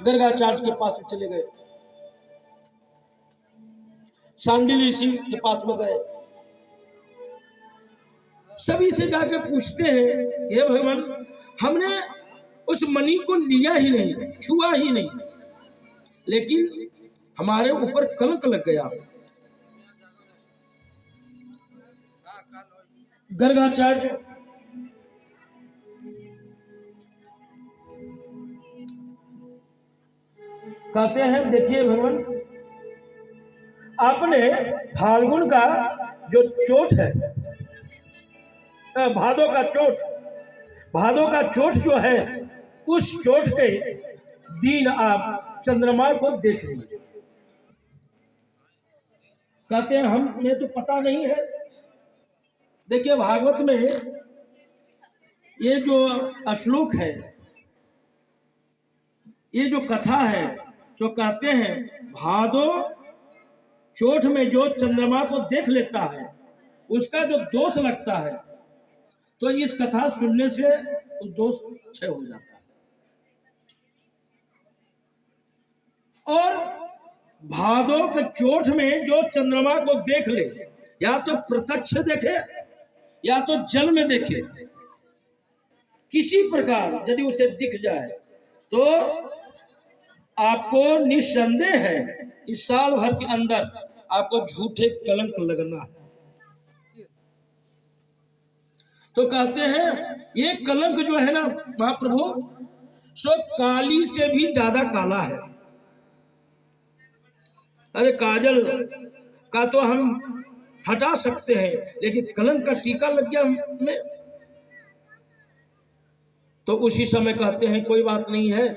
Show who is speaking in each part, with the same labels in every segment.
Speaker 1: गर्गाचार्य के पास में चले गए, सांडिल ऋषि के पास में गए, सभी से जाके पूछते हैं, हे भगवान, हमने उस मणि को लिया ही नहीं, छुआ ही नहीं, लेकिन हमारे ऊपर कलंक लग गया। गर्गाचार्य कहते हैं, देखिए भगवान, आपने फाल्गुन का जो चोट है, भादों का चोट जो है, उस चोट के दिन आप चंद्रमा को देख लीजिए। कहते हैं हमें तो पता नहीं है। देखिए भागवत में ये जो श्लोक है, ये जो कथा है, तो कहते हैं भादो चोट में जो चंद्रमा को देख लेता है, उसका जो दोष लगता है, तो इस कथा सुनने से उस दोष क्षय हो जाता है। और भादो के चोट में जो चंद्रमा को देख ले, या तो प्रत्यक्ष देखे या तो जल में देखे, किसी प्रकार यदि उसे दिख जाए तो आपको निस्संदेह है कि साल भर के अंदर आपको झूठे कलंक लगना है। तो कहते हैं ये कलंक जो है ना महाप्रभु, सो काली से भी ज्यादा काला है। अरे काजल का तो हम हटा सकते हैं, लेकिन कलंक का टीका लग गया हमें, तो उसी समय कहते हैं कोई बात नहीं है,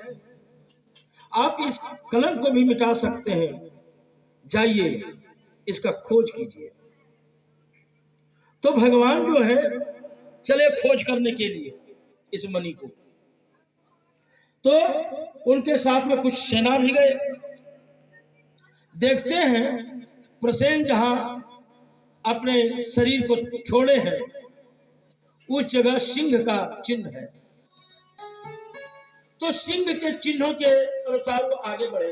Speaker 1: आप इस कलंक को भी मिटा सकते हैं, जाइए इसका खोज कीजिए। तो भगवान जो है चले खोज करने के लिए इस मणि को। तो उनके साथ में कुछ सेना भी गए। देखते हैं प्रसेन जहां अपने शरीर को छोड़े हैं, उस जगह सिंह का चिन्ह है। तो सिंह के चिन्हों के अनुसार वो आगे बढ़े।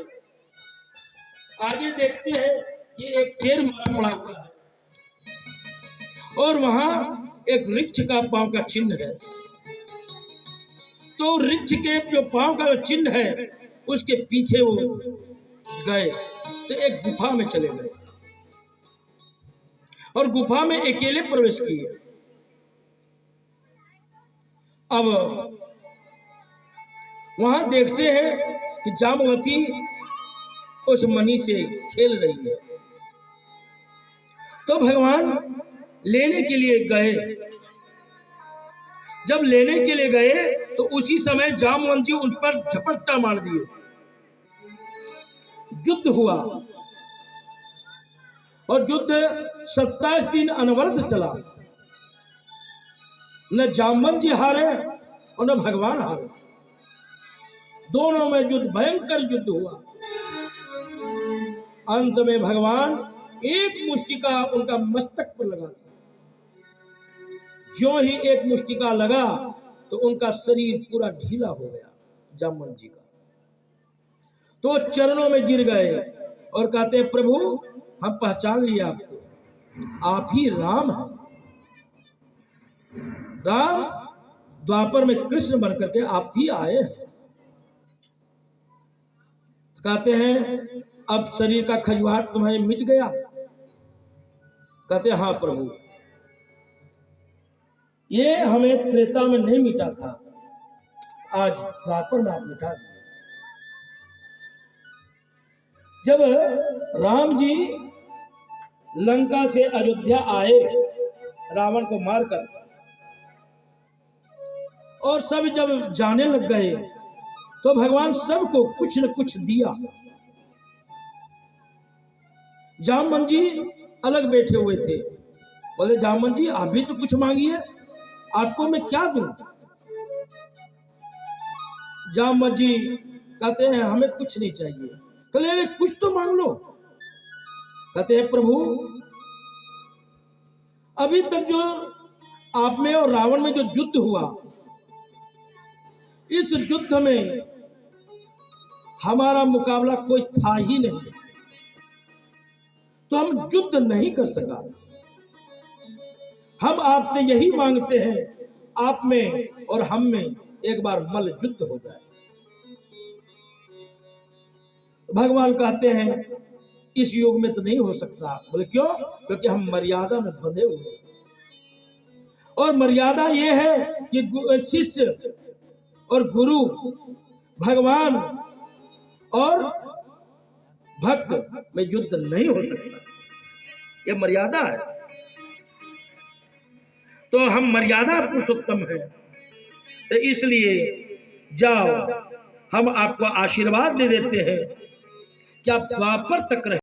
Speaker 1: आगे देखते हैं कि एक शेर मारा पड़ा हुआ है और वहां एक वृक्ष का पांव का चिन्ह है। तो वृक्ष के जो पांव का चिन्ह है, उसके पीछे वो गए, तो एक गुफा में चले गए और गुफा में अकेले प्रवेश किए। अब वहां देखते हैं कि जामवती उस मणि से खेल रही है। तो भगवान लेने के लिए गए। जब लेने के लिए गए तो उसी समय जामवंत जी उन पर झपट्टा मार दिए। युद्ध हुआ और युद्ध 27 दिन अनवरत चला। न जामवंत जी हारे और न भगवान हारे। दोनों में युद्ध, भयंकर युद्ध हुआ। अंत में भगवान एक मुष्टिका उनका मस्तक पर लगा दिया। जो ही एक मुष्टिका लगा तो उनका शरीर पूरा ढीला हो गया जामवंत जी का। तो चरणों में गिर गए और कहते, प्रभु हम पहचान लिया आपको, आप ही राम हैं। राम द्वापर में कृष्ण बनकर के आप ही आए हैं। कहते हैं अब शरीर का खजुआहट तुम्हारे मिट गया? कहते हैं हाँ प्रभु, ये हमें त्रेता में नहीं मिटा था, आज द्वापर में आप मिटा दिए। जब राम जी लंका से अयोध्या आए रावण को मारकर, और सब जब जाने लग गए तो भगवान सबको कुछ न कुछ दिया। जामवंत जी अलग बैठे हुए थे। बोले जामवंत जी आप भी तो कुछ मांगिए, आपको मैं क्या दूं? जामवंत जी कहते हैं हमें कुछ नहीं चाहिए। कहले कुछ तो मांग लो। कहते हैं प्रभु अभी तक जो आप में और रावण में जो युद्ध हुआ, इस युद्ध में हमारा मुकाबला कोई था ही नहीं, तो हम युद्ध नहीं कर सका। हम आपसे यही मांगते हैं, आप में और हम में एक बार मल युद्ध हो जाए। भगवान कहते हैं इस युग में तो नहीं हो सकता। बोले क्यों? क्योंकि हम मर्यादा में बंधे हुए हैं, और मर्यादा ये है कि शिष्य और गुरु, भगवान और भक्त में युद्ध नहीं हो सकता, ये मर्यादा है। तो हम मर्यादा पुरुषोत्तम है, तो इसलिए जाओ, हम आपको आशीर्वाद दे देते हैं कि आप द्वापर तक रहे।